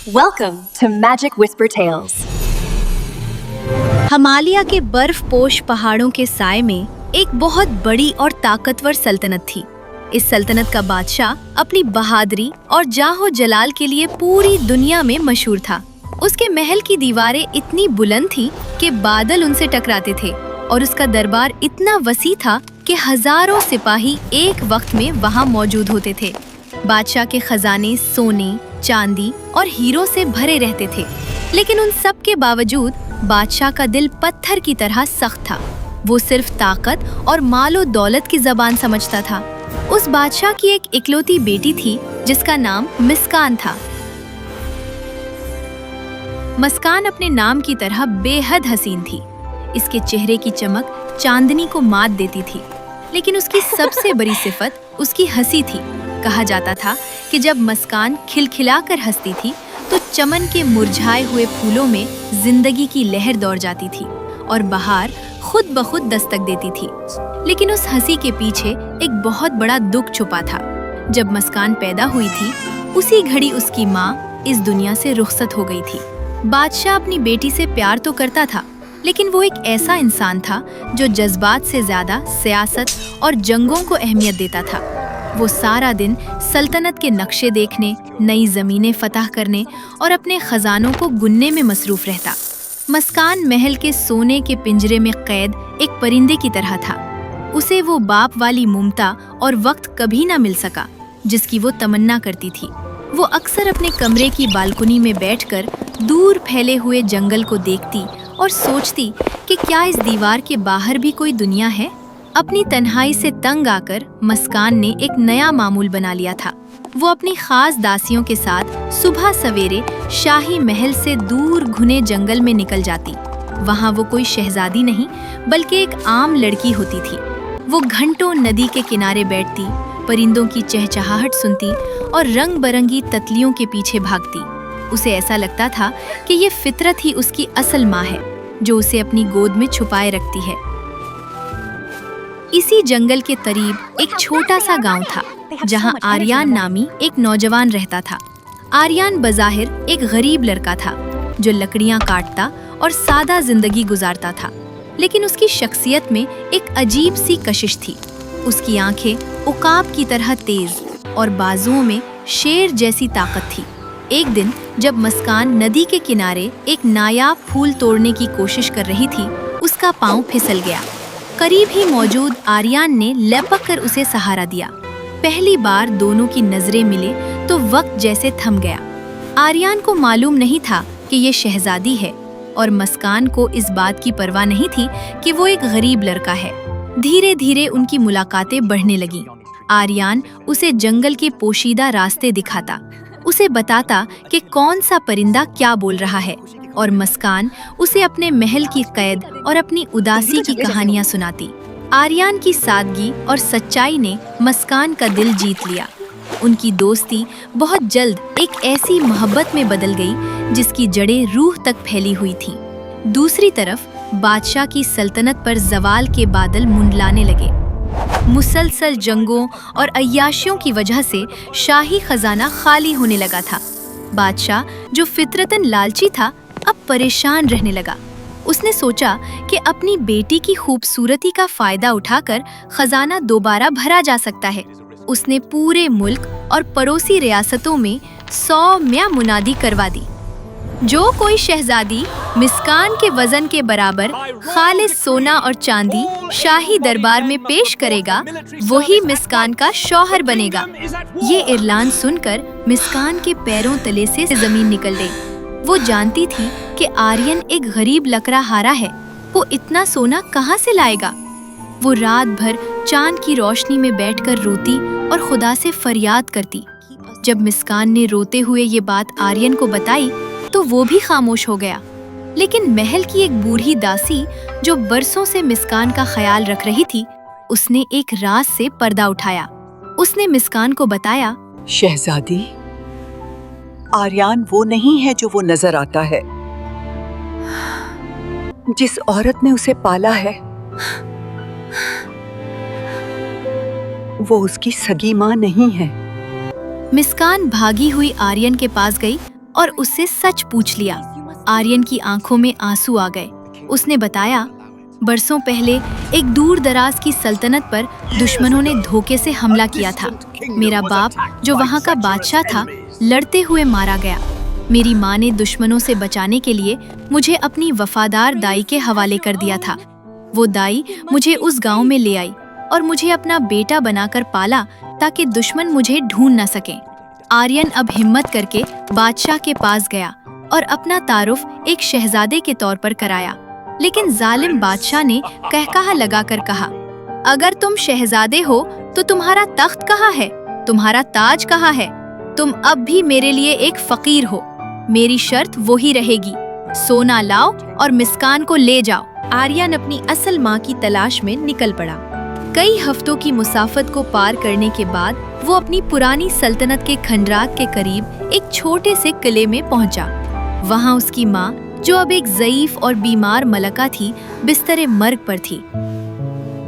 Welcome to Magic Whisper Tales. Himalaya के बर्फपोश पहाड़ों के साए में एक बहुत बड़ी और ताकतवर सल्तनत थी। इस सल्तनत का बादशाह अपनी बहादुरी और जाहो जलाल के लिए पूरी दुनिया में मशहूर था। उसके महल की दीवारें इतनी बुलंद थी कि बादल उनसे टकराते थे और उसका दरबार इतना वसी था कि हजारों सिपाही एक वक्त में वहां मौजूद होते थे। बादशाह के खजाने सोने, चांदी और हीरो से भरे रहते थे, लेकिन उन सब के बावजूद बादशाह का दिल पत्थर की तरह सख्त था। वो सिर्फ ताकत और मालो दौलत की जबान समझता था। उस बादशाह की एक इकलौती बेटी थी जिसका नाम मिस्कान था। मुस्कान अपने नाम की तरह बेहद हसीन थी। इसके चेहरे की चमक चांदनी को मात देती थी, लेकिन उसकी सबसे बड़ी सिफत उसकी हंसी थी। कहा जाता था कि जब मुस्कान खिलखिलाकर हंसती थी तो चमन के मुरझाए हुए फूलों में जिंदगी की लहर दौड़ जाती थी और बहार खुद ब खुद दस्तक देती थी। लेकिन उस हंसी के पीछे एक बहुत बड़ा दुख छुपा था। जब मुस्कान पैदा हुई थी, उसी घड़ी उसकी माँ इस दुनिया से रुखसत हो गई थी। बादशाह अपनी बेटी से प्यार तो करता था, लेकिन वो एक ऐसा इंसान था जो जज्बात से ज्यादा सियासत और जंगों को अहमियत देता था। वो सारा दिन सल्तनत के नक्शे देखने, नई जमीनें फतह करने और अपने खजानों को गुनने में मसरूफ रहता। मुस्कान महल के सोने के पिंजरे में कैद एक परिंदे की तरह था। उसे वो बाप वाली ममता और वक्त कभी ना मिल सका जिसकी वो तमन्ना करती थी। वो अक्सर अपने कमरे की बालकनी में बैठकर दूर फैले हुए जंगल को देखती और सोचती कि क्या इस दीवार के बाहर भी कोई दुनिया है। अपनी तन्हाई से तंग आकर मुस्कान ने एक नया मामूल बना लिया था। वो अपनी खास दासियों के साथ सुबह सवेरे शाही महल से दूर घुने जंगल में निकल जाती। वहाँ वो कोई शहजादी नहीं बल्कि एक आम लड़की होती थी। वो घंटों नदी के किनारे बैठती, परिंदों की चहचहाहट सुनती और रंग बिरंगी तितलियों के पीछे भागती। उसे ऐसा लगता था कि ये फितरत ही उसकी असल माँ है जो उसे अपनी गोद में छुपाए रखती है। इसी जंगल के करीब एक छोटा सा गांव था जहां आर्यन नामी एक नौजवान रहता था। आर्यन बज़ाहिर एक गरीब लड़का था जो लकड़ियां काटता और सादा जिंदगी गुजारता था, लेकिन उसकी शख्सियत में एक अजीब सी कशिश थी। उसकी आंखें उकाब की तरह तेज और बाजुओं में शेर जैसी ताकत थी। एक दिन जब मुस्कान नदी के किनारे एक नायाब फूल तोड़ने की कोशिश कर रही थी, उसका पांव फिसल गया। करीब ही मौजूद आर्यन ने लपक कर उसे सहारा दिया। पहली बार दोनों की नजरें मिले तो वक्त जैसे थम गया। आर्यन को मालूम नहीं था कि ये शहजादी है और मुस्कान को इस बात की परवाह नहीं थी कि वो एक गरीब लड़का है। धीरे धीरे उनकी मुलाकातें बढ़ने लगीं। आर्यन उसे जंगल के पोशीदा रास्ते दिखाता, उसे बताता कि कौन सा परिंदा क्या बोल रहा है, और मुस्कान उसे अपने महल की कैद और अपनी उदासी की कहानियां सुनाती। आर्यन की सादगी और सच्चाई ने मुस्कान का दिल जीत लिया। उनकी दोस्ती बहुत जल्द एक ऐसी मोहब्बत में बदल गई जिसकी जड़ें रूह तक फैली हुई थीं। दूसरी तरफ बादशाह की सल्तनत पर जवाल के बादल मुंडलाने लगे। मुसलसल जंगों और अय्याशियों की वजह से शाही खजाना खाली होने लगा था। बादशाह जो फितरतन लालची था, अब परेशान रहने लगा। उसने सोचा कि अपनी बेटी की खूबसूरती का फायदा उठाकर खजाना दोबारा भरा जा सकता है। उसने पूरे मुल्क और पड़ोसी रियासतों में 100 मुनादी करवा दी। जो कोई शहजादी मिस्कान के वजन के बराबर खालिस सोना और चांदी शाही दरबार में पेश करेगा, वही मिस्कान का शौहर बनेगा। ये ऐलान सुनकर मिस्कान के पैरों तले से जमीन निकल गई। वो जानती थी कि आर्यन एक गरीब लकड़हारा है। वो इतना सोना कहाँ से लाएगा? वो रात भर चांद की रोशनी में बैठकर रोती और खुदा से फरियाद करती। जब मिस्कान ने रोते हुए ये बात आर्यन को बताई तो वो भी खामोश हो गया। लेकिन महल की एक बूढ़ी दासी जो बरसों से मिस्कान का ख्याल रख रही थी, उसने एक राज से पर्दा उठाया। उसने मिस्कान को बताया, शहजादी, आर्यन वो नहीं है जो वो नजर आता है। जिस औरत ने उसे पाला है वो उसकी सगी माँ नहीं है। मिस्कान भागी हुई आर्यन के पास गई और उससे सच पूछ लिया। आर्यन की आंखों में आंसू आ गए। उसने बताया, बरसों पहले एक दूर दराज की सल्तनत पर दुश्मनों ने धोखे से हमला किया था। मेरा बाप, जो वहाँ का बादशाह था, लड़ते हुए मारा गया। मेरी माँ ने दुश्मनों से बचाने के लिए मुझे अपनी वफादार दाई के हवाले कर दिया था। वो दाई मुझे उस गांव में ले आई और मुझे अपना बेटा बनाकर पाला ताकि दुश्मन मुझे ढूंढ न सके। आर्यन अब हिम्मत करके बादशाह के पास गया और अपना तारुफ एक शहजादे के तौर पर कराया। लेकिन जालिम बादशाह ने कहकहा लगाकर कहा, अगर तुम शहजादे हो तो तुम्हारा तख्त कहाँ है, तुम्हारा ताज कहाँ है? तुम अब भी मेरे लिए एक फकीर हो। मेरी शर्त वही रहेगी, सोना लाओ और मिस्कान को ले जाओ। आर्यन अपनी असल माँ की तलाश में निकल पड़ा। कई हफ्तों की मुसाफत को पार करने के बाद वो अपनी पुरानी सल्तनत के खंडरात के करीब एक छोटे से किले में पहुंचा। वहाँ उसकी माँ, जो अब एक ज़ईफ और बीमार मलका थी, बिस्तरे मर्ग पर थी।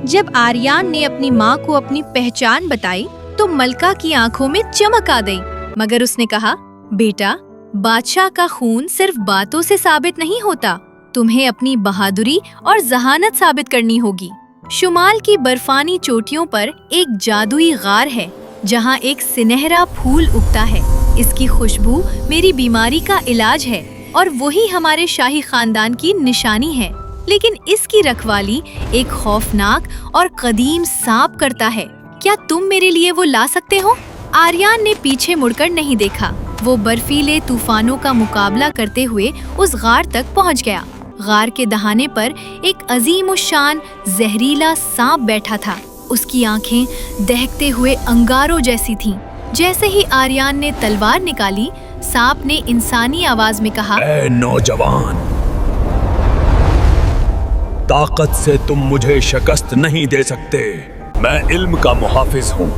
जब आर्यन ने अपनी माँ को अपनी पहचान बताई तो मलका की आंखों में चमक आ गई, मगर उसने कहा, बेटा, बादशाह का खून सिर्फ बातों से साबित नहीं होता, तुम्हें अपनी बहादुरी और जहानत साबित करनी होगी। शुमाल की बर्फानी चोटियों पर एक जादुई गार है जहाँ एक सुनहरा फूल उगता है। इसकी खुशबू मेरी बीमारी का इलाज है और वही हमारे शाही खानदान की निशानी है। लेकिन इसकी रखवाली एक खौफनाक और कदीम सांप करता है। क्या तुम मेरे लिए वो ला सकते हो? आर्यन ने पीछे मुड़कर नहीं देखा। वो बर्फीले तूफानों का मुकाबला करते हुए उस गार तक पहुंच गया। गार के दहाने पर एक अजीमुशान जहरीला सांप बैठा था। उसकी आंखें दहकते हुए अंगारों जैसी थीं। जैसे ही आर्यन ने तलवार निकाली, सांप ने इंसानी आवाज में कहा, ऐ नौजवान, ताकत से तुम मुझे शिकस्त नहीं दे सकते। मैं इल्म का मुहाफिज हूँ।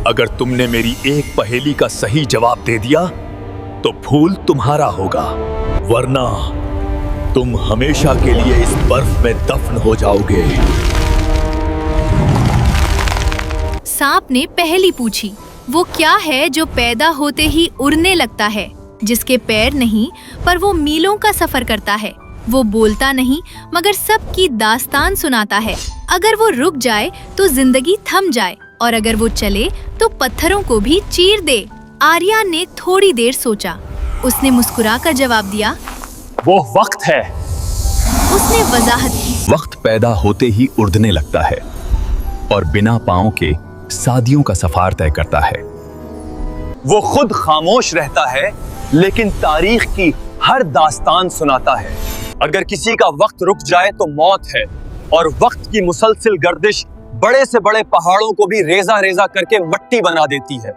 अगर तुमने मेरी एक पहेली का सही जवाब दे दिया तो फूल तुम्हारा होगा, वरना तुम हमेशा के लिए इस बर्फ में दफन हो जाओगे। सांप ने पहेली पूछी, वो क्या है जो पैदा होते ही उड़ने लगता है, जिसके पैर नहीं पर वो मीलों का सफर करता है? वो बोलता नहीं मगर सबकी दास्तान सुनाता है। अगर वो रुक जाए तो जिंदगी थम जाए और अगर वो चले तो पत्थरों को भी चीर दे। आर्यन ने थोड़ी देर सोचा। उसने मुस्कुराकर जवाब दिया, वो वक्त है। उसने वजाहत की, वक्त पैदा होते ही उड़ने लगता है और बिना पाँव के सादियों का सफर तय करता है। वो खुद खामोश रहता है लेकिन तारीख की हर दास्तान सुनाता है। अगर किसी का वक्त रुक जाए तो मौत है और वक्त की मुसलसिल गर्दिश बड़े से बड़े पहाड़ों को भी रेजा रेजा करके मट्टी बना देती है।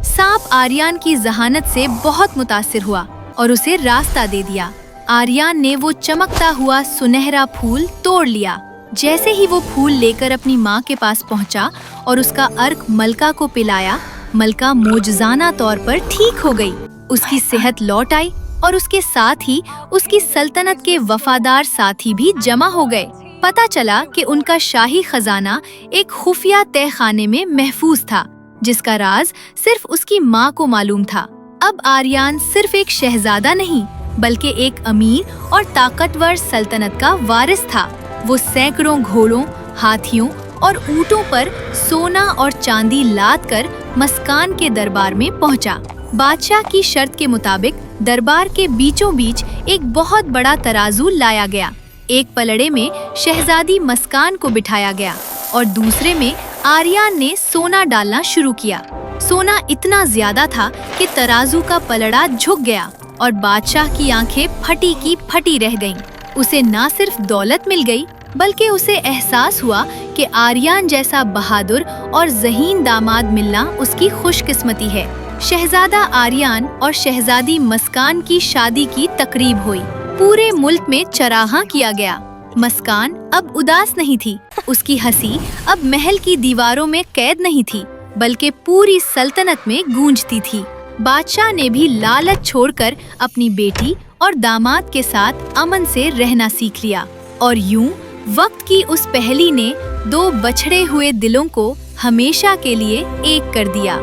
सांप आर्यन की जहानत से बहुत मुतासिर हुआ और उसे रास्ता दे दिया। आर्यन ने वो चमकता हुआ सुनहरा फूल तोड़ लिया। जैसे ही वो फूल लेकर अपनी माँ के पास पहुँचा और उसका अर्क मलका को पिलाया, मलका मोजजाना तौर पर ठीक हो गई। उसकी सेहत लौट आई और उसके साथ ही उसकी सल्तनत के वफादार साथी भी जमा हो गए। पता चला कि उनका शाही खजाना एक खुफिया तहखाने में महफूज था, जिसका राज सिर्फ उसकी माँ को मालूम था। अब आर्यन सिर्फ एक शहजादा नहीं बल्कि एक अमीर और ताकतवर सल्तनत का वारिस था। वो सैकड़ों घोड़ों, हाथियों और ऊँटों पर सोना और चांदी लाद कर मस्कान के दरबार में पहुंचा। बादशाह की शर्त के मुताबिक दरबार के बीचों बीच एक बहुत बड़ा तराजू लाया गया। एक पलड़े में शहजादी मस्कान को बिठाया गया और दूसरे में आर्यन ने सोना डालना शुरू किया। सोना इतना ज्यादा था कि तराजू का पलड़ा झुक गया और बादशाह की आंखें फटी की फटी रह गईं। उसे न सिर्फ दौलत मिल गई बल्कि उसे एहसास हुआ कि आर्यन जैसा बहादुर और ज़हीन दामाद मिलना उसकी खुशकिस्मती है। शहजादा आर्यन और शहजादी मस्कान की शादी की तकरीब हुई। पूरे मुल्क में चराहा किया गया। मस्कान अब उदास नहीं थी। उसकी हंसी अब महल की दीवारों में कैद नहीं थी बल्कि पूरी सल्तनत में गूंजती थी। बादशाह ने भी लालच छोड़कर अपनी बेटी और दामाद के साथ अमन से रहना सीख लिया और यूं वक्त की उस पहेली ने दो बछड़े हुए दिलों को हमेशा के लिए एक कर दिया।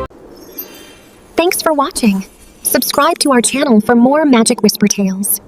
Thanks for watching. Subscribe to our channel for more Magic Whisper Tales.